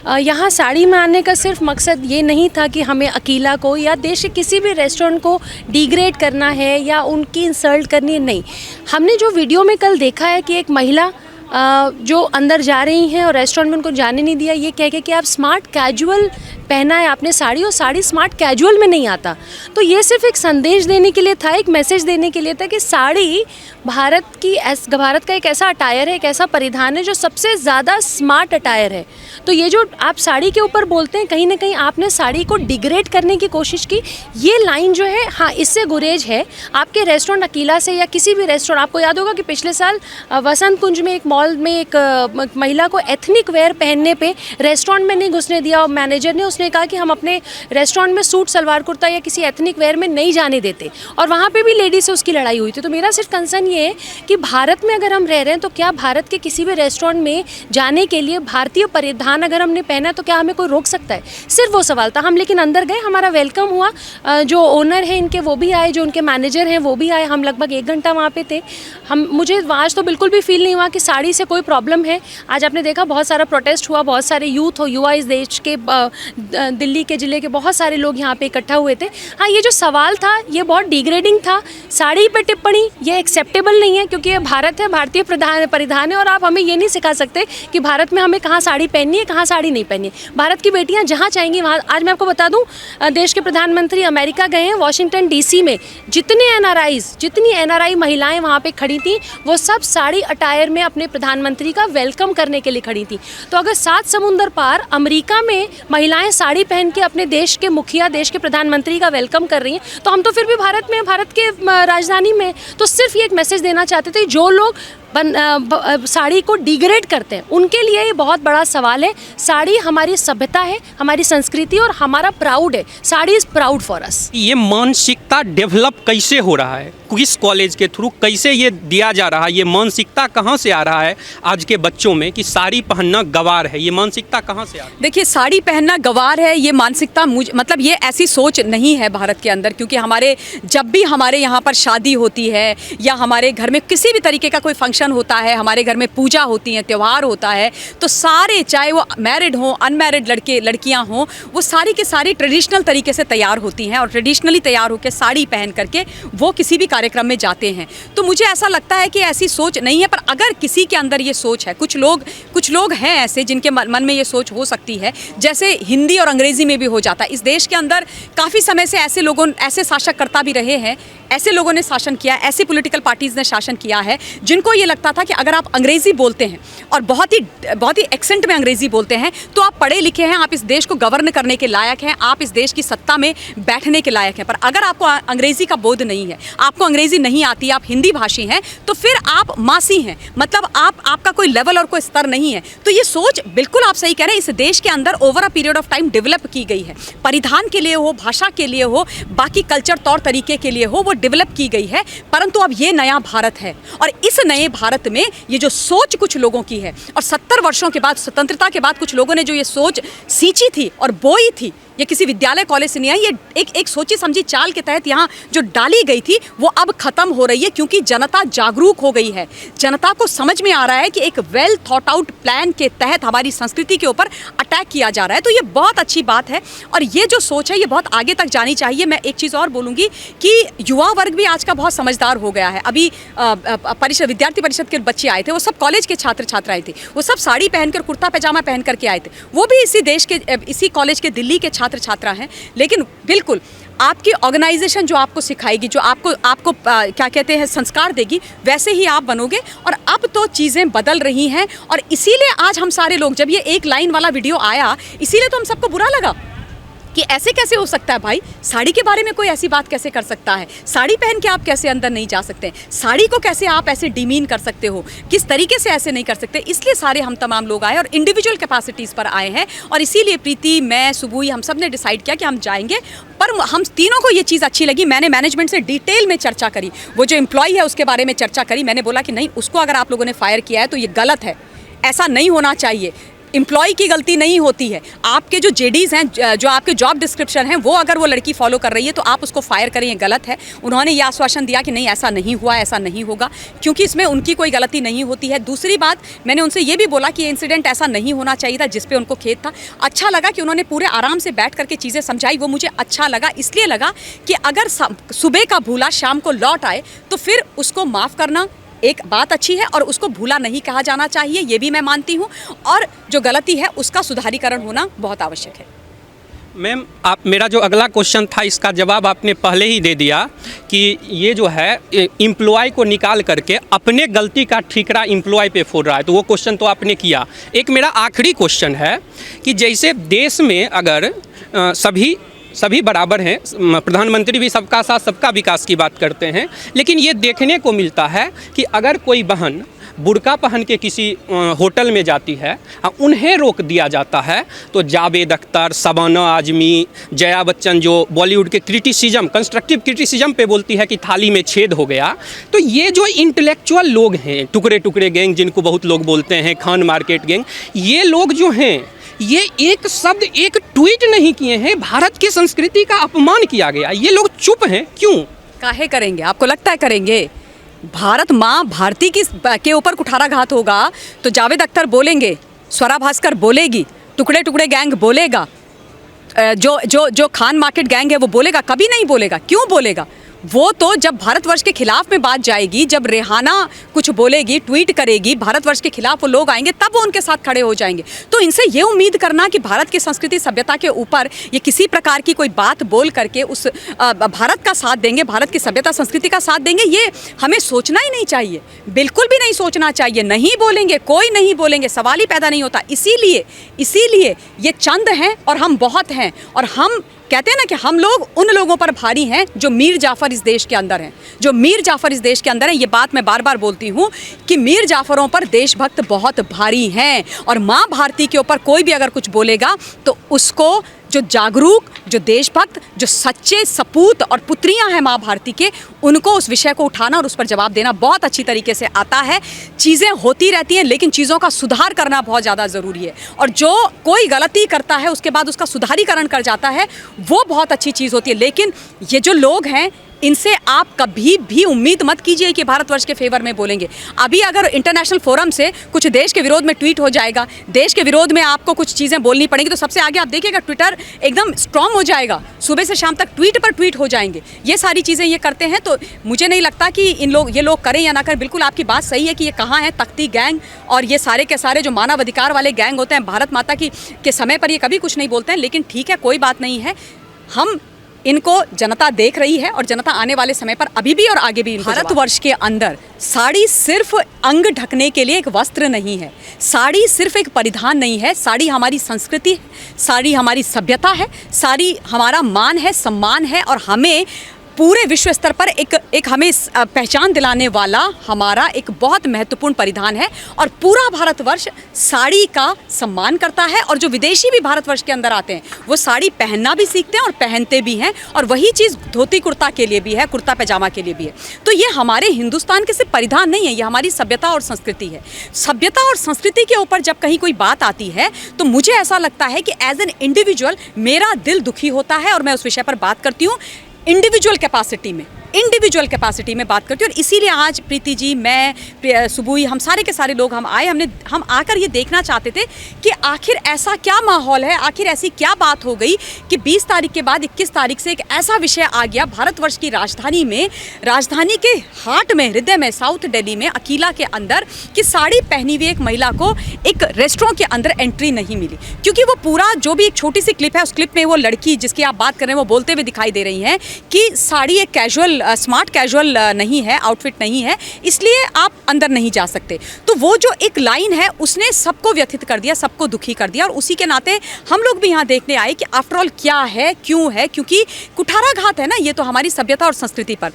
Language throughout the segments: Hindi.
यहाँ साड़ी में आने का सिर्फ मकसद ये नहीं था कि हमें अकीला को या देश के किसी भी रेस्टोरेंट को डिग्रेड करना है या उनकी इंसल्ट करनी है, नहीं। हमने जो वीडियो में कल देखा है कि एक महिला जो अंदर जा रही हैं और रेस्टोरेंट में उनको जाने नहीं दिया, ये कह के कि आप स्मार्ट कैजुअल पहना है आपने साड़ी, और साड़ी स्मार्ट कैजुअल में नहीं आता। तो ये सिर्फ एक संदेश देने के लिए था, एक मैसेज देने के लिए था कि साड़ी भारत का एक ऐसा अटायर है, एक ऐसा परिधान है जो सबसे ज़्यादा स्मार्ट अटायर है। तो ये जो आप साड़ी के ऊपर बोलते हैं, कहीं ना कहीं आपने साड़ी को डिग्रेड करने की कोशिश की। ये लाइन जो है, हाँ, इससे गुरेज है आपके रेस्टोरेंट अकीला से या किसी भी रेस्टोरेंट। आपको याद होगा कि पिछले साल वसंत कुंज में एक मॉल में एक महिला को एथनिक वेयर पहनने पे रेस्टोरेंट में नहीं घुसने दिया, और मैनेजर ने उसने कहा कि हम अपने रेस्टोरेंट में सूट सलवार कुर्ता या किसी एथनिक वेयर में नहीं जाने देते, और वहाँ पे भी लेडी से उसकी लड़ाई हुई थी। तो मेरा सिर्फ कंसर्न ये है कि भारत में अगर हम रह रहे हैं तो क्या भारत के किसी भी रेस्टोरेंट में जाने के लिए भारतीय परिधान अगर हमने पहना तो क्या हमें कोई रोक सकता है? सिर्फ वो सवाल था। हम लेकिन अंदर गए, हमारा वेलकम हुआ, जो ओनर है इनके वो भी आए, जो उनके मैनेजर हैं वो भी आए। हम लगभग 1 घंटा वहाँ पे थे। मुझे आज तो बिल्कुल भी फील नहीं हुआ कि साड़ी से कोई प्रॉब्लम है। आज आपने देखा बहुत सारा प्रोटेस्ट हुआ, बहुत सारे यूथ हो, युवा इस देश के, दिल्ली के ज़िले के बहुत सारे लोग यहाँ पे इकट्ठा हुए थे। हाँ, ये जो सवाल था ये बहुत डिग्रेडिंग था। साड़ी पे टिप्पणी ये एक्सेप्टेबल नहीं है, क्योंकि ये भारत है, भारतीय परिधान है, और आप हमें ये नहीं सिखा सकते कि भारत में हमें कहाँ साड़ी पहननी है, कहाँ साड़ी नहीं पहननी है। भारत की बेटियाँ जहाँ चाहेंगी वहाँ। आज मैं आपको बता दूँ, देश के प्रधानमंत्री अमेरिका गए हैं, वॉशिंगटन DC में जितनी NRI महिलाएँ वहाँ पर खड़ी थी, वो सब साड़ी अटायर में अपने प्रधानमंत्री का वेलकम करने के लिए खड़ी थी। तो अगर 7 समुंदर पार अमेरिका में महिलाएं साड़ी पहन के अपने देश के मुखिया, देश के प्रधानमंत्री का वेलकम कर रही हैं, तो हम तो फिर भी भारत में, भारत के राजधानी में। तो सिर्फ ये एक मैसेज देना चाहते थे, जो लोग साड़ी को डिग्रेड करते हैं उनके लिए ये बहुत बड़ा सवाल है। साड़ी हमारी सभ्यता है, हमारी संस्कृति और हमारा प्राउड है। Sari is proud for us. ये मानसिकता डेवलप कैसे हो रहा है, किस कॉलेज के थ्रू कैसे ये दिया जा रहा है? ये मानसिकता कहाँ से आ रहा है आज के बच्चों में कि साड़ी पहनना गवार है? ये मानसिकता कहाँ से आ रही है? देखिए, साड़ी पहनना गवार है ये मानसिकता मतलब ये ऐसी सोच नहीं है भारत के अंदर, क्योंकि जब भी हमारे यहाँ पर शादी होती है या हमारे घर में किसी भी तरीके का कोई फंक्शन होता है, हमारे घर में पूजा होती है, त्यौहार होता है, तो सारे, चाहे वो मैरिड हों, अनमैरिड लड़कियां हों, वो सारी के सारी ट्रेडिशनल तरीके से तैयार होती हैं और ट्रेडिशनली तैयार होकर साड़ी पहन करके वो किसी भी कार्यक्रम में जाते हैं। तो मुझे ऐसा लगता है कि ऐसी सोच नहीं है, पर अगर किसी के अंदर ये सोच है, कुछ लोग हैं ऐसे जिनके मन में ये सोच हो सकती है, जैसे हिंदी और अंग्रेजी में भी हो जाता है। इस देश के अंदर काफ़ी समय से ऐसे शासककर्ता भी रहे हैं, ऐसे लोगों ने शासन किया, ऐसी पॉलिटिकल पार्टीज़ ने शासन किया है जिनको ये लगता था कि अगर आप अंग्रेज़ी बोलते हैं और बहुत ही एक्सेंट में अंग्रेज़ी बोलते हैं तो आप पढ़े लिखे हैं, आप इस देश को गवर्न करने के लायक हैं, आप इस देश की सत्ता में बैठने के लायक हैं। पर अगर आपको अंग्रेज़ी का बोध नहीं है, आपको अंग्रेज़ी नहीं आती, आप हिंदी भाषी हैं, तो फिर आप मासी हैं, मतलब आपका कोई लेवल और कोई स्तर नहीं है। तो ये सोच बिल्कुल आप सही कह रहे हैं, इस देश के अंदर over a period of time develop की गई है। परिधान के लिए हो, भाषा के लिए हो, बाकी कल्चर तौर तरीके के लिए हो, वो डेवलप की गई है। परंतु अब ये नया भारत है और इस नए भारत में ये जो सोच कुछ लोगों की है, और 70 वर्षों के बाद, स्वतंत्रता के बाद कुछ लोगों ने जो ये सोच सींची थी और बोई थी, ये किसी विद्यालय कॉलेज से नहीं आई, ये एक सोची समझी चाल के तहत यहाँ जो डाली गई थी वो अब खत्म हो रही है, क्योंकि जनता जागरूक हो गई है। जनता को समझ में आ रहा है कि एक वेल थॉट आउट प्लान के तहत हमारी संस्कृति के ऊपर अटैक किया जा रहा है। तो ये बहुत अच्छी बात है और ये जो सोच है ये बहुत आगे तक जानी चाहिए। मैं एक चीज़ और बोलूँगी कि युवा वर्ग भी आज का बहुत समझदार हो गया है। अभी विद्यार्थी परिषद के बच्चे आए थे, वो सब कॉलेज के छात्र छात्राएं थे, वो सब साड़ी पहनकर, कुर्ता पैजामा पहन करके आए थे। वो भी इसी कॉलेज के दिल्ली के छात्रा हैं। लेकिन बिल्कुल आपकी ऑर्गेनाइजेशन जो आपको सिखाएगी, जो आपको क्या कहते हैं, संस्कार देगी, वैसे ही आप बनोगे। और अब तो चीज़ें बदल रही हैं और इसीलिए आज हम सारे लोग, जब ये एक लाइन वाला वीडियो आया, इसीलिए तो हम सबको बुरा लगा कि ऐसे कैसे हो सकता है भाई, साड़ी के बारे में कोई ऐसी बात कैसे कर सकता है, साड़ी पहन के आप कैसे अंदर नहीं जा सकते, साड़ी को कैसे आप ऐसे डिमीन कर सकते हो, किस तरीके से ऐसे नहीं कर सकते। इसलिए सारे हम तमाम लोग आए और इंडिविजुअल कैपेसिटीज़ पर आए हैं। और इसीलिए प्रीति, मैं, सुबुई, हम सब ने डिसाइड किया कि हम जाएंगे। पर हम तीनों को ये चीज़ अच्छी लगी। मैंने मैनेजमेंट से डिटेल में चर्चा करी, वो जो एम्प्लॉय है उसके बारे में चर्चा करी। मैंने बोला कि नहीं, उसको अगर आप लोगों ने फायर किया है तो ये गलत है, ऐसा नहीं होना चाहिए। एम्प्लॉय की गलती नहीं होती है। आपके जो जेडीज़ हैं, जो आपके जॉब डिस्क्रिप्शन हैं, वो अगर वो लड़की फॉलो कर रही है तो आप उसको फायर करें, ये गलत है। उन्होंने ये आश्वासन दिया कि नहीं ऐसा नहीं हुआ, ऐसा नहीं होगा, क्योंकि इसमें उनकी कोई गलती नहीं होती है। दूसरी बात, मैंने उनसे ये भी बोला कि ये इंसिडेंट ऐसा नहीं होना चाहिए था जिस पे उनको खेद था। अच्छा लगा कि उन्होंने पूरे आराम से बैठ करके चीज़ें समझाई, वो मुझे अच्छा लगा। इसलिए लगा कि अगर सुबह का भूला शाम को लौट आए तो फिर उसको माफ़ करना एक बात अच्छी है और उसको भूला नहीं कहा जाना चाहिए, ये भी मैं मानती हूँ। और जो गलती है उसका सुधारीकरण होना बहुत आवश्यक है। मैम, आप, मेरा जो अगला क्वेश्चन था इसका जवाब आपने पहले ही दे दिया कि ये जो है एम्प्लॉय को निकाल करके अपने गलती का ठीकरा एम्प्लॉय पे फोड़ रहा है, तो वो क्वेश्चन तो आपने किया। एक मेरा आखिरी क्वेश्चन है कि जैसे देश में अगर सभी बराबर हैं, प्रधानमंत्री भी सबका साथ सबका विकास की बात करते हैं, लेकिन ये देखने को मिलता है कि अगर कोई बहन बुर्का पहन के किसी होटल में जाती है, उन्हें रोक दिया जाता है, तो जावेद अख्तर, शबाना आजमी, जया बच्चन जो बॉलीवुड के क्रिटिसिज्म, कंस्ट्रक्टिव क्रिटिसिज्म पे बोलती है कि थाली में छेद हो गया, तो ये जो इंटेलेक्चुअल लोग हैं, टुकड़े टुकड़े गैंग जिनको बहुत लोग बोलते हैं, खान मार्केट गैंग, ये लोग जो हैं ये एक शब्द, एक ट्वीट नहीं किए हैं, भारत की संस्कृति का अपमान किया गया, ये लोग चुप हैं, क्यों? काहे करेंगे? आपको लगता है करेंगे? भारत माँ भारती के ऊपर कुठाराघात होगा तो जावेद अख्तर बोलेंगे, स्वरा भास्कर बोलेगी, टुकड़े टुकड़े गैंग बोलेगा, जो खान मार्केट गैंग है वो बोलेगा? कभी नहीं बोलेगा। क्यों बोलेगा? वो तो जब भारतवर्ष के खिलाफ में बात जाएगी, जब रेहाना कुछ बोलेगी, ट्वीट करेगी भारतवर्ष के खिलाफ, वो लोग आएंगे तब वो उनके साथ खड़े हो जाएंगे। तो इनसे ये उम्मीद करना कि भारत की संस्कृति सभ्यता के ऊपर ये किसी प्रकार की कोई बात बोल करके उस भारत का साथ देंगे, भारत की सभ्यता संस्कृति का साथ देंगे, ये हमें सोचना ही नहीं चाहिए, बिल्कुल भी नहीं सोचना चाहिए। नहीं बोलेंगे, कोई नहीं बोलेंगे, सवाल ही पैदा नहीं होता। इसीलिए ये चंद हैं और हम बहुत हैं, और हम कहते हैं ना कि हम लोग उन लोगों पर भारी हैं जो मीर जाफ़र इस देश के अंदर हैं, जो मीर जाफ़र इस देश के अंदर हैं। ये बात मैं बार बार बोलती हूँ कि मीर जाफ़रों पर देशभक्त बहुत भारी हैं, और माँ भारती के ऊपर कोई भी अगर कुछ बोलेगा तो उसको जो जागरूक, जो देशभक्त, जो सच्चे सपूत और पुत्रियां हैं माँ भारती के, उनको उस विषय को उठाना और उस पर जवाब देना बहुत अच्छी तरीके से आता है। चीज़ें होती रहती हैं, लेकिन चीज़ों का सुधार करना बहुत ज़्यादा ज़रूरी है, और जो कोई गलती करता है उसके बाद उसका सुधारीकरण कर जाता है, वो बहुत अच्छी चीज़ होती है। लेकिन ये जो लोग हैं, इनसे आप कभी भी उम्मीद मत कीजिए कि भारतवर्ष के फेवर में बोलेंगे। अभी अगर इंटरनेशनल फोरम से कुछ देश के विरोध में ट्वीट हो जाएगा, देश के विरोध में आपको कुछ चीज़ें बोलनी पड़ेंगी, तो सबसे आगे आप देखिएगा ट्विटर एकदम स्ट्रॉन्ग हो जाएगा, सुबह से शाम तक ट्वीट पर ट्वीट हो जाएंगे। ये सारी चीज़ें ये करते हैं, तो मुझे नहीं लगता कि ये लोग करें या ना करें। बिल्कुल आपकी बात सही है कि ये कहाँ है तख्ती गैंग और ये सारे के सारे जो मानव अधिकार वाले गैंग होते हैं, भारत माता के समय पर ये कभी कुछ नहीं बोलते हैं। लेकिन ठीक है, कोई बात नहीं है, हम इनको जनता देख रही है और जनता आने वाले समय पर अभी भी और आगे भी। भारतवर्ष के अंदर साड़ी सिर्फ अंग ढकने के लिए एक वस्त्र नहीं है, साड़ी सिर्फ एक परिधान नहीं है, साड़ी हमारी संस्कृति है, साड़ी हमारी सभ्यता है, साड़ी हमारा मान है, सम्मान है, और हमें पूरे विश्व स्तर पर एक हमें पहचान दिलाने वाला हमारा एक बहुत महत्वपूर्ण परिधान है। और पूरा भारतवर्ष साड़ी का सम्मान करता है, और जो विदेशी भी भारतवर्ष के अंदर आते हैं वो साड़ी पहनना भी सीखते हैं और पहनते भी हैं, और वही चीज़ धोती कुर्ता के लिए भी है, कुर्ता पैजामा के लिए भी है। तो ये हमारे हिंदुस्तान के सिर्फ परिधान नहीं है, ये हमारी सभ्यता और संस्कृति है। सभ्यता और संस्कृति के ऊपर जब कहीं कोई बात आती है तो मुझे ऐसा लगता है कि एज एन इंडिविजुअल मेरा दिल दुखी होता है, और मैं उस विषय पर बात करती हूँ इंडिविजुअल कैपेसिटी में बात करती हूँ। और इसीलिए आज प्रीति जी, मैं, सुबुई, हम सारे के सारे लोग हम आए, हम आकर ये देखना चाहते थे कि आखिर ऐसा क्या माहौल है, आखिर ऐसी क्या बात हो गई कि 20 तारीख के बाद 21 तारीख से एक ऐसा विषय आ गया भारतवर्ष की राजधानी में, राजधानी के हार्ट में, हृदय में, साउथ दिल्ली में, अकीला के अंदर, कि साड़ी पहनी हुई एक महिला को एक रेस्टोरेंट के अंदर एंट्री नहीं मिली। क्योंकि वो पूरा जो भी एक छोटी सी क्लिप है, उस क्लिप में वो लड़की जिसकी आप बात कर रहे हैं वो बोलते हुए दिखाई दे रही हैं कि साड़ी एक कैजुअल, स्मार्ट कैजुअल नहीं है, आउटफिट नहीं है, इसलिए आप अंदर नहीं जा सकते। तो वो जो एक लाइन है उसने सबको व्यथित कर दिया, सबको दुखी कर दिया, और उसी के नाते हम लोग भी यहाँ देखने आए कि आफ्टर ऑल क्या है, क्यों है, क्योंकि कुठाराघात है ना ये तो हमारी सभ्यता और संस्कृति पर।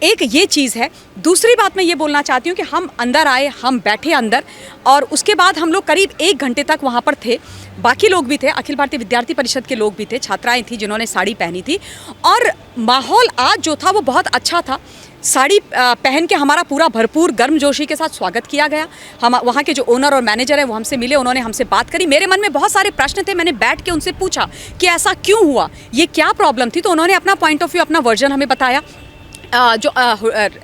एक ये चीज़ है। दूसरी बात मैं ये बोलना चाहती हूँ कि हम अंदर आए, हम बैठे अंदर, और उसके बाद हम लोग करीब 1 घंटे तक वहाँ पर थे। बाकी लोग भी थे, अखिल भारतीय विद्यार्थी परिषद के लोग भी थे, छात्राएं थी जिन्होंने साड़ी पहनी थी, और माहौल आज जो था वो बहुत अच्छा था। साड़ी पहन के हमारा पूरा भरपूर गर्मजोशी के साथ स्वागत किया गया। हम वहाँ के जो ओनर और मैनेजर है वो हमसे मिले, उन्होंने हमसे बात करी। मेरे मन में बहुत सारे प्रश्न थे, मैंने बैठ के उनसे पूछा कि ऐसा क्यों हुआ, ये क्या प्रॉब्लम थी। तो उन्होंने अपना पॉइंट ऑफ व्यू, अपना वर्जन हमें बताया। जो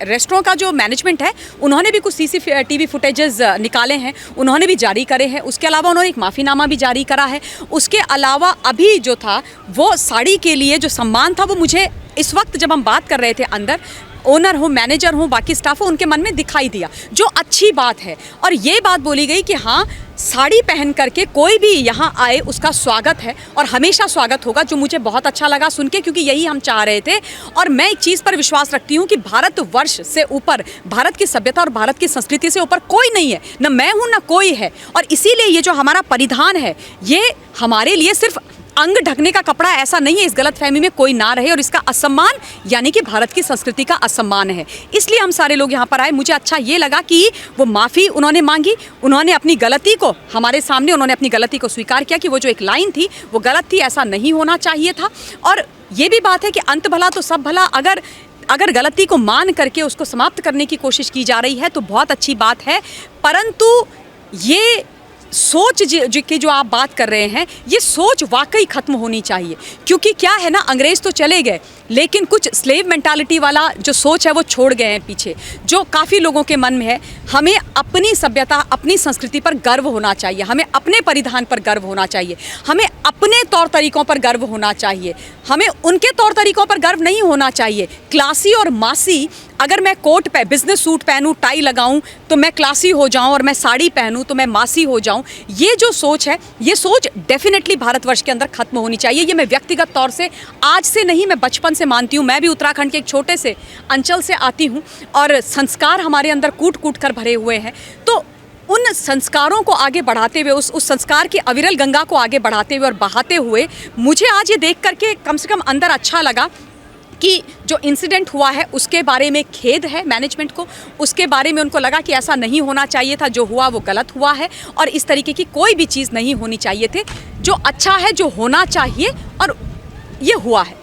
रेस्टोरेंट का जो मैनेजमेंट है उन्होंने भी कुछ CCTV फुटेजेस निकाले हैं, उन्होंने भी जारी करे हैं। उसके अलावा उन्होंने एक माफ़ीनामा भी जारी करा है। उसके अलावा अभी जो था वो साड़ी के लिए जो सम्मान था वो मुझे इस वक्त जब हम बात कर रहे थे अंदर, ओनर हो, मैनेजर हो, बाकी स्टाफ हो, उनके मन में दिखाई दिया, जो अच्छी बात है। और ये बात बोली गई कि हाँ, साड़ी पहन करके कोई भी यहाँ आए उसका स्वागत है और हमेशा स्वागत होगा, जो मुझे बहुत अच्छा लगा सुन के, क्योंकि यही हम चाह रहे थे। और मैं एक चीज़ पर विश्वास रखती हूँ कि भारतवर्ष से ऊपर, भारत की सभ्यता और भारत की संस्कृति से ऊपर कोई नहीं है, न मैं हूँ न कोई है। और इसीलिए ये जो हमारा परिधान है ये हमारे लिए सिर्फ अंग ढकने का कपड़ा ऐसा नहीं है, इस गलतफहमी में कोई ना रहे, और इसका असम्मान यानी कि भारत की संस्कृति का असम्मान है। इसलिए हम सारे लोग यहाँ पर आए। मुझे अच्छा ये लगा कि वो माफ़ी उन्होंने मांगी, उन्होंने अपनी गलती को हमारे सामने, उन्होंने अपनी गलती को स्वीकार किया कि वो जो एक लाइन थी वो गलत थी, ऐसा नहीं होना चाहिए था। और ये भी बात है कि अंत भला तो सब भला, अगर गलती को मान करके उसको समाप्त करने की कोशिश की जा रही है तो बहुत अच्छी बात है। परंतु ये सोच की जो आप बात कर रहे हैं, ये सोच वाकई ख़त्म होनी चाहिए। क्योंकि क्या है ना, अंग्रेज़ तो चले गए लेकिन कुछ स्लेव मेंटालिटी वाला जो सोच है वो छोड़ गए हैं पीछे, जो काफ़ी लोगों के मन में है। हमें अपनी सभ्यता, अपनी संस्कृति पर गर्व होना चाहिए, हमें अपने परिधान पर गर्व होना चाहिए, हमें अपने तौर तरीक़ों पर गर्व होना चाहिए, हमें उनके तौर तरीक़ों पर गर्व नहीं होना चाहिए। क्लासी और मासी, अगर मैं कोट पे बिजनेस सूट पहनूं, टाई लगाऊं तो मैं क्लासी हो जाऊं, और मैं साड़ी पहनूं तो मैं मासी हो जाऊं, ये जो सोच है, ये सोच डेफिनेटली भारतवर्ष के अंदर खत्म होनी चाहिए। ये मैं व्यक्तिगत तौर से आज से नहीं, मैं बचपन से मानती हूँ। मैं भी उत्तराखंड के एक छोटे से अंचल से आती हूँ और संस्कार हमारे अंदर कूट कूट कर भरे हुए हैं। तो उन संस्कारों को आगे बढ़ाते हुए, उस संस्कार की अविरल गंगा को आगे बढ़ाते हुए और बहाते हुए, मुझे आज ये देख करके कम से कम अंदर अच्छा लगा कि जो इंसिडेंट हुआ है उसके बारे में खेद है मैनेजमेंट को, उसके बारे में उनको लगा कि ऐसा नहीं होना चाहिए था, जो हुआ वो गलत हुआ है, और इस तरीके की कोई भी चीज़ नहीं होनी चाहिए थी। जो अच्छा है, जो होना चाहिए, और ये हुआ है।